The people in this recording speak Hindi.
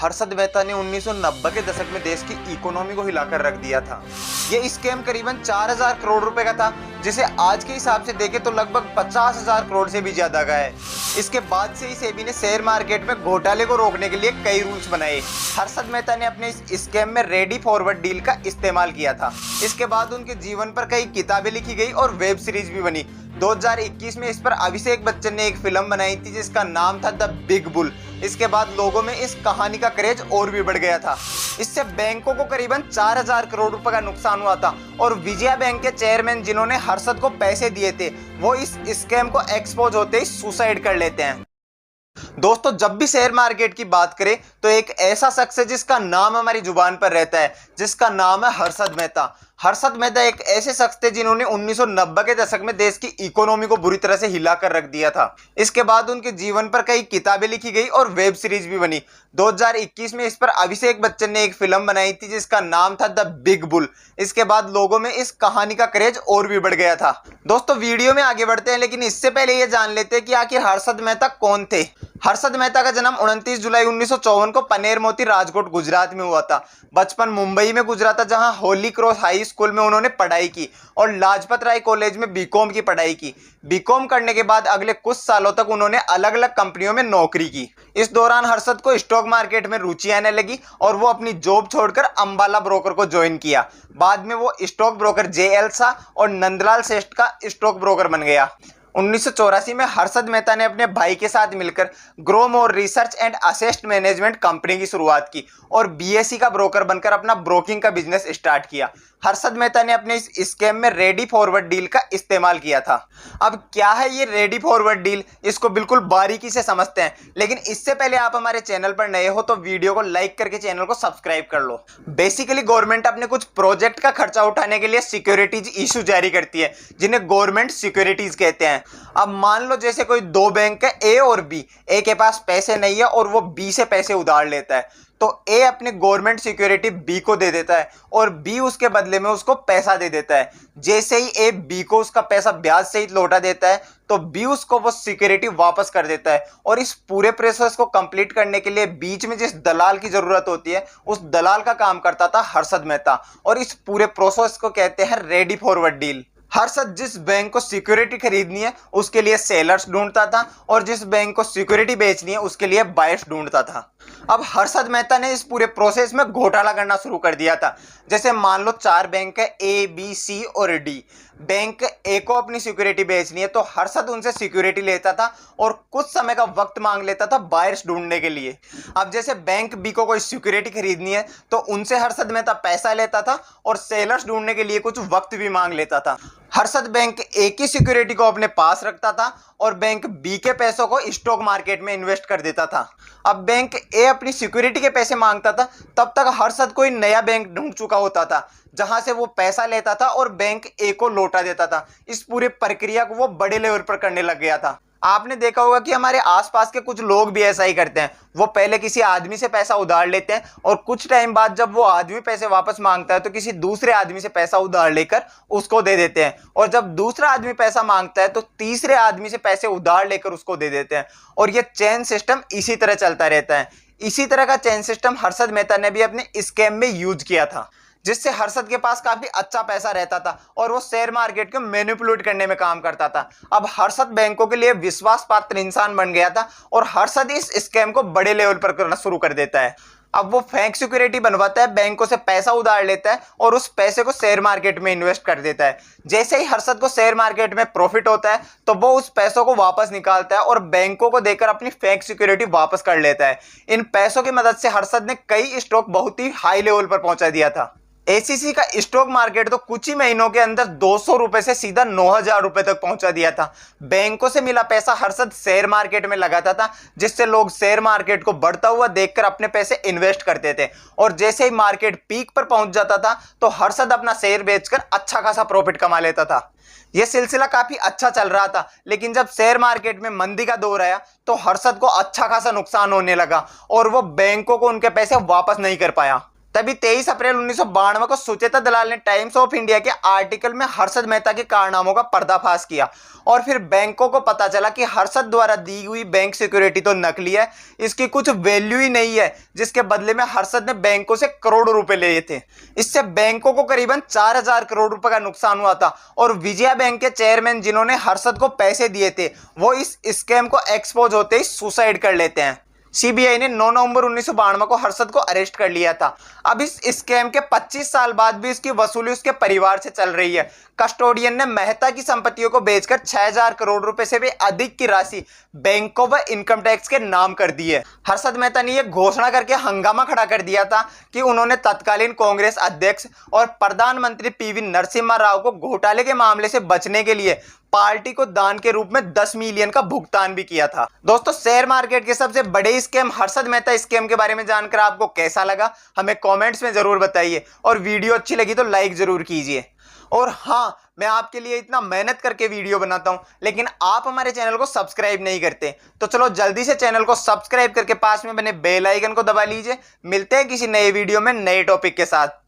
हर्षद मेहता ने 1990 के दशक में देश की इकोनॉमी को हिलाकर रख दिया था। ये स्कैम करीबन 4000 करोड़ रुपए का था, जिसे आज के हिसाब से देखें तो लगभग 50,000 करोड़ से भी ज्यादा का है। इसके बाद से ही सेबी ने शेयर मार्केट में घोटाले को रोकने के लिए कई रूल्स बनाए। हर्षद मेहता ने अपने इस स्कैम में रेडी फॉरवर्ड डील का इस्तेमाल किया था। इसके बाद उनके जीवन पर कई किताबें लिखी गई और वेब सीरीज भी बनी। 2021 में इस पर अभिषेक बच्चन ने एक फिल्म बनाई थी जिसका नाम था द बिग बुल। इसके बाद लोगों में इस कहानी का क्रेज और भी बढ़ गया था। इससे बैंकों को करीबन 4000 करोड़ रुपए का नुकसान हुआ था और विजया बैंक के चेयरमैन जिन्होंने हर्षद को पैसे दिए थे वो इस स्कैम को एक्सपोज होते ही सुसाइड कर लेते हैं। दोस्तों, जब भी शेयर मार्केट की बात करें तो एक ऐसा शख्स है जिसका नाम हमारी जुबान पर रहता है, जिसका नाम है हर्षद मेहता। हर्षद मेहता एक ऐसे शख्स थे जिन्होंने 1990 के दशक में देश की इकोनॉमी को बुरी तरह से हिलाकर रख दिया था। इसके बाद उनके जीवन पर कई किताबें लिखी गई और वेब सीरीज भी बनी। 2021 में इस पर अभिषेक बच्चन ने एक फिल्म बनाई थी जिसका नाम था द बिग बुल। इसके बाद लोगों में इस कहानी का क्रेज और भी बढ़ गया था। दोस्तों, वीडियो में आगे बढ़ते हैं, लेकिन इससे पहले ये जान लेते हैं कि आखिर हर्षद मेहता कौन थे। हर्षद मेहता का जन्म 29 जुलाई 1954 को पनेर मोती राजकोट गुजरात में हुआ था। बचपन मुंबई में गुजरा था, जहां होली क्रॉस हाई स्कूल में उन्होंने पढ़ाई की और लाजपत राय कॉलेज में बीकॉम की पढ़ाई की। बीकॉम करने के बाद अगले कुछ सालों तक उन्होंने अलग अलग कंपनियों में नौकरी की। इस दौरान हर्षद को स्टॉक मार्केट में रुचि आने लगी और वो अपनी जॉब छोड़कर अंबाला ब्रोकर को ज्वाइन किया। बाद में वो स्टॉक ब्रोकर JL शाह और नंदलाल श्रेष्ठ का स्टॉक ब्रोकर बन गया। 1984 में हर्षद मेहता ने अपने भाई के साथ मिलकर grow more research and asset management company की शुरुआत की और BSE का ब्रोकर बनकर अपना ब्रोकिंग का बिजनेस स्टार्ट किया। हर्षद मेहता ने अपने इस स्कैम में रेडी फॉरवर्ड डील का इस्तेमाल किया था। अब क्या है ये रेडी फॉरवर्ड डील, इसको बिल्कुल बारीकी से समझते हैं, लेकिन इससे पहले आप हमारे चैनल पर नए हो तो वीडियो को लाइक करके चैनल को सब्सक्राइब कर लो। बेसिकली गवर्नमेंट अपने कुछ प्रोजेक्ट का खर्चा उठाने के लिए सिक्योरिटीज इशू जारी करती है, जिन्हें गवर्नमेंट सिक्योरिटीज कहते हैं। अब मान लो जैसे कोई दो बैंक है A और B, A के पास पैसे नहीं है और वो B से पैसे उधार लेता है, तो A अपने गवर्नमेंट सिक्योरिटी B को दे देता है और B उसके बदले में उसको पैसा दे देता है। जैसे ही A B को उसका पैसा ब्याज सहित लौटा देता है तो B उसको वो सिक्योरिटी वापस कर देता है। और इस पूरे प्रोसेस को कंप्लीट करने के लिए बीच में जिस दलाल की जरूरत होती है उस दलाल का काम करता था हर्षद मेहता, और इस पूरे प्रोसेस को कहते हैं रेडी फॉरवर्ड डील। हर्षद जिस बैंक को सिक्योरिटी खरीदनी है उसके लिए सेलर्स ढूंढता था और जिस बैंक को सिक्योरिटी बेचनी है उसके लिए बायर्स ढूंढता था। अब हर्षद मेहता ने इस पूरे प्रोसेस में घोटाला करना शुरू कर दिया था। जैसे मान लो 4 बैंक है A, B, C और D। बैंक A को अपनी सिक्योरिटी बेचनी है तो हर्षद उनसे सिक्योरिटी लेता था और कुछ समय का वक्त मांग लेता था बायर्स ढूंढने के लिए। अब जैसे बैंक B को कोई सिक्योरिटी खरीदनी है तो उनसे हर्षद मेहता पैसा लेता था और सेलर्स ढूंढने के लिए कुछ वक्त भी मांग लेता था। हर्षद बैंक A की सिक्योरिटी को अपने पास रखता था और बैंक B के पैसों को स्टॉक मार्केट में इन्वेस्ट कर देता था। अब बैंक A अपनी सिक्योरिटी के पैसे मांगता था, तब तक हर्षद कोई नया बैंक ढूंढ चुका होता था जहां से वो पैसा लेता था और बैंक A को लौटा देता था। इस पूरी प्रक्रिया को वो बड़े लेवल पर करने लग गया था। आपने देखा होगा कि हमारे आसपास के कुछ लोग भी ऐसा ही करते हैं। वो पहले किसी आदमी से पैसा उधार लेते हैं और कुछ टाइम बाद जब वो आदमी पैसे वापस मांगता है तो किसी दूसरे आदमी से पैसा उधार लेकर उसको दे देते हैं, और जब दूसरा आदमी पैसा मांगता है तो तीसरे आदमी से पैसे उधार लेकर उसको दे देते हैं। और ये चेन सिस्टम इसी तरह चलता रहता है। इसी तरह का चेन सिस्टम हर्षद मेहता ने भी अपने स्कैम में यूज किया था, जिससे हर्षद के पास काफी अच्छा पैसा रहता था और वो शेयर मार्केट को मैनिपुलेट करने में काम करता था। अब हर्षद बैंकों के लिए विश्वास पात्र इंसान बन गया था और हर्षद इस स्कैम को बड़े लेवल पर करना शुरू कर देता है। अब वो फेक सिक्योरिटी बनवाता है, बैंकों से पैसा उधार लेता है और उस पैसे को शेयर मार्केट में इन्वेस्ट कर देता है। जैसे ही हर्षद को शेयर मार्केट में प्रॉफिट होता है तो वो उस पैसों को वापस निकालता है और बैंकों को देकर अपनी फेक सिक्योरिटी वापस कर लेता है। इन पैसों की मदद से हर्षद ने कई स्टॉक बहुत ही हाई लेवल पर पहुंचा दिया था। ACC का स्टॉक मार्केट तो कुछ ही महीनों के अंदर 200 रुपए से सीधा 9000 रुपए तक पहुंचा दिया था। बैंकों से मिला पैसा हर्षद शेयर मार्केट में लगाता था, जिससे लोग शेयर मार्केट को बढ़ता हुआ देखकर अपने पैसे इन्वेस्ट करते थे, और जैसे ही मार्केट पीक पर पहुंच जाता था तो हर्षद अपना शेयर बेचकर अच्छा खासा प्रॉफिट कमा लेता था। यह सिलसिला काफी अच्छा चल रहा था, लेकिन जब शेयर मार्केट में मंदी का दौर आया तो हर्षद को अच्छा खासा नुकसान होने लगा और वो बैंकों को उनके पैसे वापस नहीं कर पाया। तभी 23 अप्रैल 1992 को सुचेता दलाल ने टाइम्स ऑफ इंडिया के आर्टिकल में हर्षद मेहता के कारनामों का पर्दाफाश किया और फिर बैंकों को पता चला कि हर्षद द्वारा दी हुई बैंक सिक्योरिटी तो नकली है, इसकी कुछ वैल्यू ही नहीं है, जिसके बदले में हर्षद ने बैंकों से करोड़ों रुपए लिए थे। इससे बैंकों को करीबन 4000 करोड़ रुपए का नुकसान हुआ था और विजया बैंक के चेयरमैन जिन्होंने हर्षद को पैसे दिए थे वो इस स्कैम को एक्सपोज होते ही सुसाइड कर लेते हैं। सीबीआई ने 9 नवंबर 1992 को हर्षद को अरेस्ट कर लिया था। अब इस स्कैम के 25 साल बाद भी इसकी वसूली उसके परिवार से चल रही है। कस्टोडियन ने मेहता की संपत्तियों को बेचकर 6000 करोड़ रुपए से भी अधिक की राशि बैंकों व इनकम टैक्स के नाम कर दी है। हर्षद मेहता ने यह घोषणा करके हंगामा खड़ा कर दिया था कि उन्होंने तत्कालीन कांग्रेस अध्यक्ष और प्रधानमंत्री पीवी नरसिम्हा राव को घोटाले के मामले से बचने के लिए पार्टी को दान के रूप में 10 मिलियन का भुगतान भी किया था। दोस्तों, शेयर मार्केट के सबसे बड़े स्कैम हर्षद मेहता स्कैम के बारे में जानकर आपको कैसा लगा हमें कमेंट्स में जरूर बताइए और वीडियो अच्छी लगी तो लाइक जरूर कीजिए। और हाँ, मैं आपके लिए इतना मेहनत करके वीडियो बनाता हूं लेकिन आप हमारे चैनल को सब्सक्राइब नहीं करते, तो चलो जल्दी से चैनल को सब्सक्राइब करके पास में बने बेल आइकन को दबा लीजिए। मिलते हैं किसी नए वीडियो में नए टॉपिक के साथ।